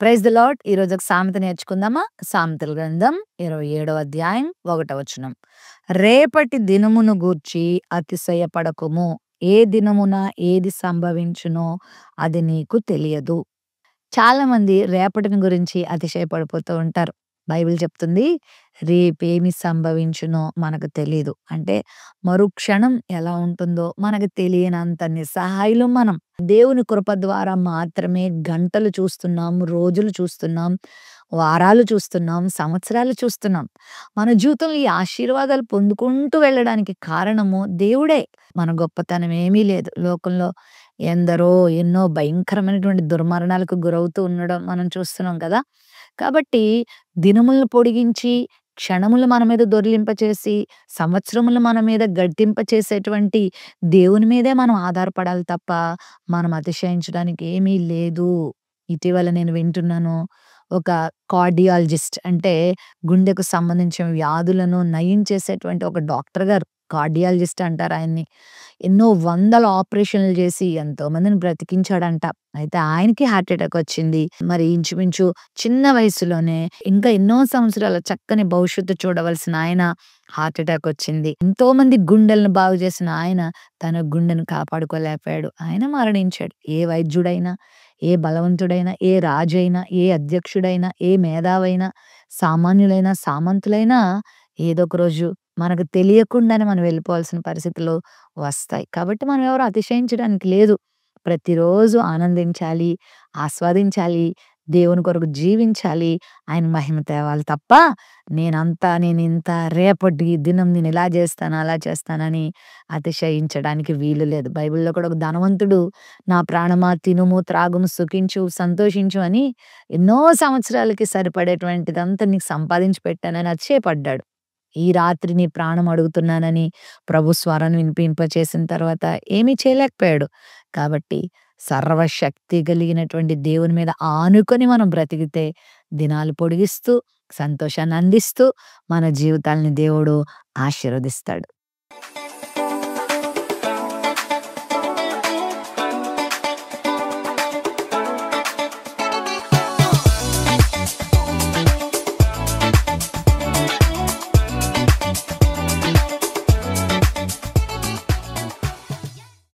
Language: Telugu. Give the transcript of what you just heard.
Praise the lord. ఈరోజు ఒక సామెత నేర్చుకుందామా? సామెతల గ్రంథం 27వ అధ్యాయం 1వ వచనం. రేపటి దినమును గూర్చి అతిశయపడకుము. ఏ దినమున ఏది సంభవించునో అది నీకు తెలియదు. చాలామంది రేపటిని గురించి అతిశయపడిపోతూ ఉంటారు. బైబిల్ చెప్తుంది, రేపేమి సంభవించునో మనకు తెలీదు. అంటే మరుక్షణం ఎలా ఉంటుందో మనకు తెలియనంత నిస్సహాయులం మనం. దేవుని కృప ద్వారా మాత్రమే గంటలు చూస్తున్నాం, రోజులు చూస్తున్నాం, వారాలు చూస్తున్నాం, సంవత్సరాలు చూస్తున్నాం. మన జీవితంలో ఈ ఆశీర్వాదాలు పొందుకుంటూ వెళ్ళడానికి కారణము దేవుడే. మన గొప్పతనం ఏమీ లేదు. లోకంలో ఎందరో ఎన్నో భయంకరమైనటువంటి దుర్మరణాలకు గురవుతూ ఉండడం మనం చూస్తున్నాం కదా! కాబట్టి దినములను పొడిగించి, క్షణములు మన మీద దొర్లింపచేసి, సంవత్సరములు మన మీద గద్దింపచేసేటువంటి దేవుని మీదే మనం ఆధారపడాలి తప్ప, మనం అతిశయించడానికి ఏమీ లేదు. ఇటీవల నేను వింటున్నాను. ఒక కార్డియాలజిస్ట్ అంటే గుండెకు సంబంధించిన వ్యాధులను నయం చేసేటువంటి ఒక డాక్టర్ గారు. కార్డియాలజిస్ట్ అంటారు ఆయన్ని. ఎన్నో వందల ఆపరేషన్‌లు చేసి ఎంతోమందిని బ్రతికించాడంట. అయితే ఆయనకి హార్ట్ అటాక్ వచ్చింది. మరి ఇంచుమించు చిన్న వయసులోనే ఇంకా ఎన్నో సంవత్సరాల చక్కని భవిష్యత్తు చూడవలసిన ఆయన హార్ట్ అటాక్ వచ్చింది. ఎంతోమంది గుండెలను బాగు చేసిన ఆయన తన గుండెను కాపాడుకోలేకపోయాడు. ఆయన మరణించాడు. ఏ వైద్యుడైనా, ఏ బలవంతుడైనా, ఏ రాజైనా, ఏ అధ్యక్షుడైనా, ఏ మేధావైనా, సామాన్యులైనా, సామంతులైనా ఏదో ఒక రోజు మనకు తెలియకుండానే మనం వెళ్ళిపోవాల్సిన పరిస్థితులు వస్తాయి. కాబట్టి మనం ఎవరు అతిశయించడానికి లేదు. ప్రతిరోజు ఆనందించాలి, ఆస్వాదించాలి, దేవుని కొరకు జీవించాలి, ఆయన మహిమ తేవాలి తప్ప నేనింత, రేపటి దినం నేను ఇలా చేస్తాను, అలా చేస్తానని అతిశయించడానికి వీలు లేదు. బైబిల్‌లో కూడా ఒక ధనవంతుడు నా ప్రాణమా తినుము, త్రాగుము, సుఖించు, సంతోషించు అని ఎన్నో సంవత్సరాలకి సరిపడేటువంటిదంతా నీకు సంపాదించి పెట్టానని అతిశయపడ్డాడు. ఈ రాత్రి నీ ప్రాణం అడుగుతున్నానని ప్రభు స్వరం వినిపింపచేసిన తర్వాత ఏమీ చేయలేకపోయాడు. కాబట్టి సర్వశక్తి కలిగినటువంటి దేవుని మీద ఆనుకొని మనం బ్రతికితే దినాలు పొడిగిస్తూ, సంతోషాన్ని అందిస్తూ మన జీవితాల్ని దేవుడు ఆశీర్వదిస్తాడు.